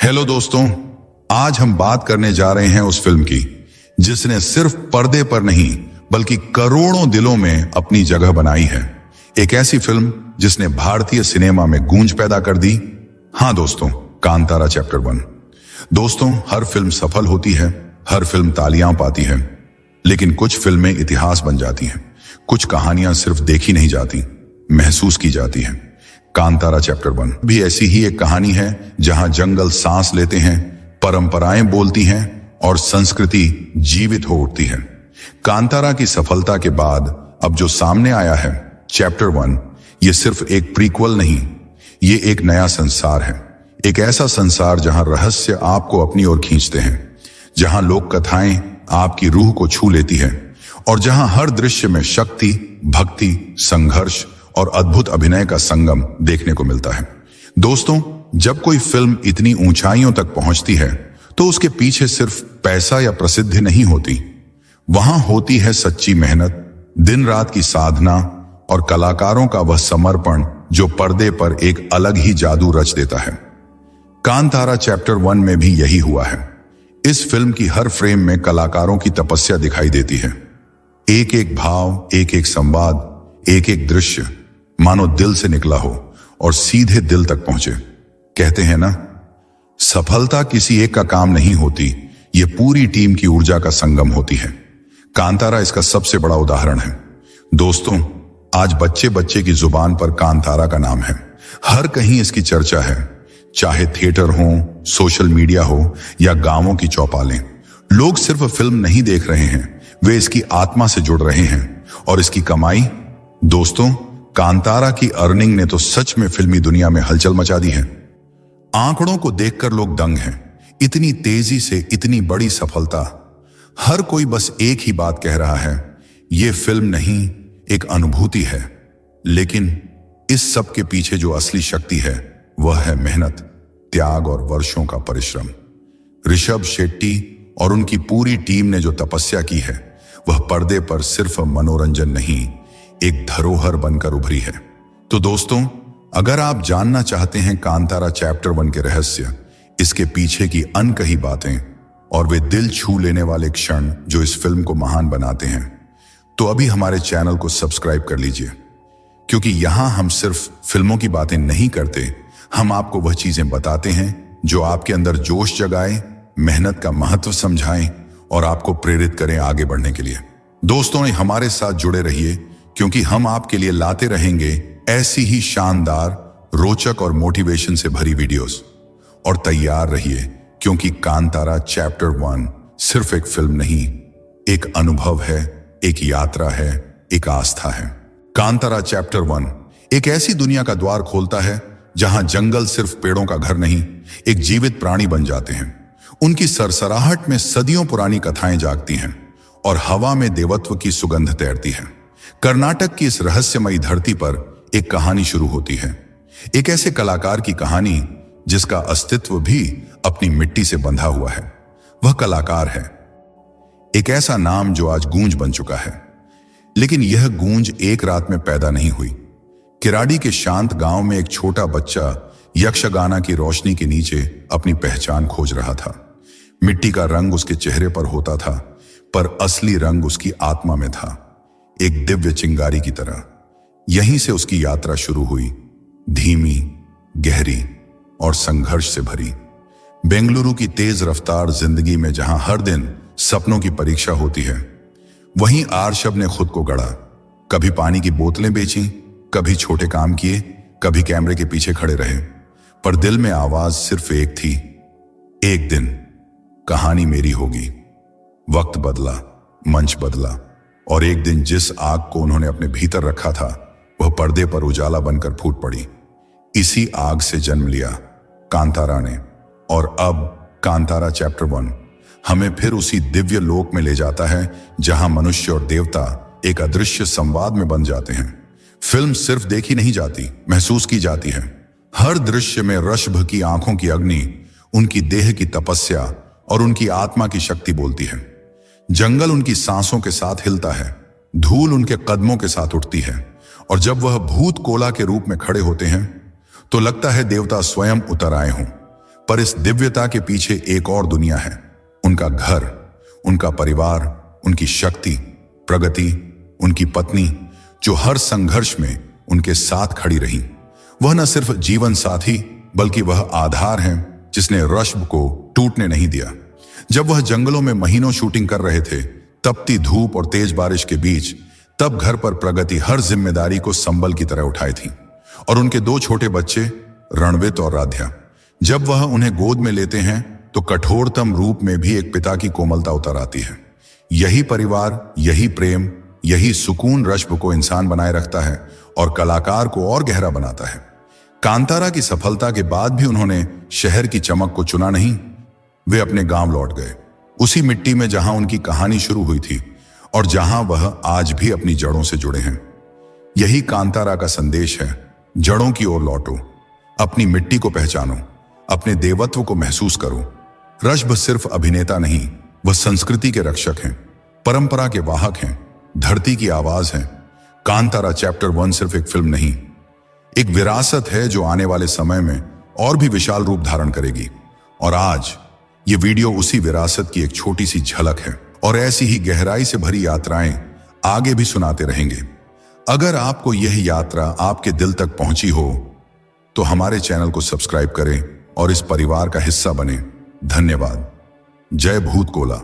Hello दोस्तों, आज हम बात करने जा रहे हैं उस फिल्म की जिसने सिर्फ पर्दे पर नहीं बल्कि करोड़ों दिलों में अपनी जगह बनाई है। एक ऐसी फिल्म जिसने भारतीय सिनेमा में गूंज पैदा कर दी। हाँ दोस्तों, कांतारा चैप्टर 1। दोस्तों, हर फिल्म सफल होती है, हर फिल्म तालियां पाती है, लेकिन कुछ फिल्में इतिहास बन जाती हैं। कुछ कहानियां सिर्फ देखी नहीं जाती, महसूस की जाती हैं। कांतारा चैप्टर 1 भी ऐसी ही एक कहानी है जहां जंगल सांस लेते हैं, परंपराएं बोलती हैं और संस्कृति जीवित हो उठती है। कांतारा की सफलता के बाद अब जो सामने आया है चैप्टर 1, ये सिर्फ एक प्रीक्वल नहीं, ये एक नया संसार है। एक ऐसा संसार जहां रहस्य आपको अपनी ओर खींचते हैं, जहां लोक कथाएं आपकी रूह को छू लेती है और जहां हर दृश्य में शक्ति, भक्ति, संघर्ष और अद्भुत अभिनय का संगम देखने को मिलता है। दोस्तों, जब कोई फिल्म इतनी ऊंचाइयों तक पहुंचती है तो उसके पीछे सिर्फ पैसा या प्रसिद्धि नहीं होती, वहां होती है सच्ची मेहनत, दिन रात की साधना और कलाकारों का वह समर्पण जो पर्दे पर एक अलग ही जादू रच देता है। कांतारा चैप्टर 1 में भी यही हुआ है। इस फिल्म की हर फ्रेम में कलाकारों की तपस्या दिखाई देती है। एक एक भाव, एक एक संवाद, एक एक दृश्य मानो दिल से निकला हो और सीधे दिल तक पहुंचे। कहते हैं ना, सफलता किसी एक का काम नहीं होती, ये पूरी टीम की ऊर्जा का संगम होती है। कांतारा इसका सबसे बड़ा उदाहरण है। दोस्तों, आज बच्चे बच्चे की जुबान पर कांतारा का नाम है। हर कहीं इसकी चर्चा है, चाहे थिएटर हो, सोशल मीडिया हो या गांवों की चौपालें। लोग सिर्फ फिल्म नहीं देख रहे हैं, वे इसकी आत्मा से जुड़ रहे हैं। और इसकी कमाई, दोस्तों, कांतारा की अर्निंग ने तो सच में फिल्मी दुनिया में हलचल मचा दी है। आंकड़ों को देखकर लोग दंग हैं। इतनी तेजी से इतनी बड़ी सफलता। हर कोई बस एक ही बात कह रहा है, यह फिल्म नहीं, एक अनुभूति है। लेकिन इस सब के पीछे जो असली शक्ति है वह है मेहनत, त्याग और वर्षों का परिश्रम। ऋषभ शेट्टी और उनकी पूरी टीम ने जो तपस्या की है वह पर्दे पर सिर्फ मनोरंजन नहीं, एक धरोहर बनकर उभरी है। तो दोस्तों, अगर आप जानना चाहते हैं कांतारा चैप्टर 1 के रहस्य, इसके पीछे की अनकही बातें और वे दिल छू लेने वाले क्षण जो इस फिल्म को महान बनाते हैं, तो अभी हमारे चैनल को सब्सक्राइब कर लीजिए, क्योंकि यहां हम सिर्फ फिल्मों की बातें नहीं करते, हम आपको वह चीजें बताते हैं जो आपके अंदर जोश जगाए, मेहनत का महत्व समझाएं और आपको प्रेरित करें आगे बढ़ने के लिए। दोस्तों, हमारे साथ जुड़े रहिए, क्योंकि हम आपके लिए लाते रहेंगे ऐसी ही शानदार, रोचक और मोटिवेशन से भरी वीडियोस। और तैयार रहिए, क्योंकि कांतारा चैप्टर 1 सिर्फ एक फिल्म नहीं, एक अनुभव है, एक यात्रा है, एक आस्था है। कांतारा चैप्टर 1 एक ऐसी दुनिया का द्वार खोलता है जहां जंगल सिर्फ पेड़ों का घर नहीं, एक जीवित प्राणी बन जाते हैं। उनकी सरसराहट में सदियों पुरानी कथाएं जागती हैं और हवा में देवत्व की सुगंध तैरती है। कर्नाटक की इस रहस्यमयी धरती पर एक कहानी शुरू होती है, एक ऐसे कलाकार की कहानी जिसका अस्तित्व भी अपनी मिट्टी से बंधा हुआ है। वह कलाकार है एक ऐसा नाम जो आज गूंज बन चुका है, लेकिन यह गूंज एक रात में पैदा नहीं हुई। किराड़ी के शांत गांव में एक छोटा बच्चा यक्षगाना की रोशनी के नीचे अपनी पहचान खोज रहा था। मिट्टी का रंग उसके चेहरे पर होता था, पर असली रंग उसकी आत्मा में था, एक दिव्य चिंगारी की तरह। यहीं से उसकी यात्रा शुरू हुई, धीमी, गहरी और संघर्ष से भरी। बेंगलुरु की तेज रफ्तार जिंदगी में जहां हर दिन सपनों की परीक्षा होती है, वहीं आर्शब ने खुद को गढ़ा। कभी पानी की बोतलें बेची, कभी छोटे काम किए, कभी कैमरे के पीछे खड़े रहे, पर दिल में आवाज सिर्फ एक थी, एक दिन कहानी मेरी होगी। वक्त बदला, मंच बदला, और एक दिन जिस आग को उन्होंने अपने भीतर रखा था वह पर्दे पर उजाला बनकर फूट पड़ी। इसी आग से जन्म लिया कांतारा ने। और अब कांतारा चैप्टर 1 हमें फिर उसी दिव्य लोक में ले जाता है जहां मनुष्य और देवता एक अदृश्य संवाद में बन जाते हैं। फिल्म सिर्फ देखी नहीं जाती, महसूस की जाती है। हर दृश्य में ऋषभ की आंखों की अग्नि, उनकी देह की तपस्या और उनकी आत्मा की शक्ति बोलती है। जंगल उनकी सांसों के साथ हिलता है, धूल उनके कदमों के साथ उठती है, और जब वह भूत कोला के रूप में खड़े होते हैं तो लगता है देवता स्वयं उतर आए हों। पर इस दिव्यता के पीछे एक और दुनिया है। उनका घर, उनका परिवार, उनकी शक्ति, प्रगति, उनकी पत्नी जो हर संघर्ष में उनके साथ खड़ी रही। वह न सिर्फ जीवन साथी बल्कि वह आधार है जिसने रश्ब को टूटने नहीं दिया। जब वह जंगलों में महीनों शूटिंग कर रहे थे, तपती धूप और तेज बारिश के बीच, तब घर पर प्रगति हर जिम्मेदारी को संबल की तरह उठाई थी। और उनके दो छोटे बच्चे रणवीत और राध्या, जब वह उन्हें गोद में लेते हैं तो कठोरतम रूप में भी एक पिता की कोमलता उतर आती है। यही परिवार, यही प्रेम, यही सुकून रश्ब को इंसान बनाए रखता है और कलाकार को और गहरा बनाता है। कांतारा की सफलता के बाद भी उन्होंने शहर की चमक को चुना नहीं। वे अपने गांव लौट गए, उसी मिट्टी में जहां उनकी कहानी शुरू हुई थी और जहां वह आज भी अपनी जड़ों से जुड़े हैं। यही कांतारा का संदेश है, जड़ों की ओर लौटो, अपनी मिट्टी को पहचानो, अपने देवत्व को महसूस करो। रश्ब सिर्फ अभिनेता नहीं, वह संस्कृति के रक्षक हैं, परंपरा के वाहक हैं, धरती की आवाज है। कांतारा चैप्टर 1 सिर्फ एक फिल्म नहीं, एक विरासत है जो आने वाले समय में और भी विशाल रूप धारण करेगी। और आज ये वीडियो उसी विरासत की एक छोटी सी झलक है और ऐसी ही गहराई से भरी यात्राएं आगे भी सुनाते रहेंगे। अगर आपको यह यात्रा आपके दिल तक पहुंची हो तो हमारे चैनल को सब्सक्राइब करें और इस परिवार का हिस्सा बने। धन्यवाद। जय भूतकोला।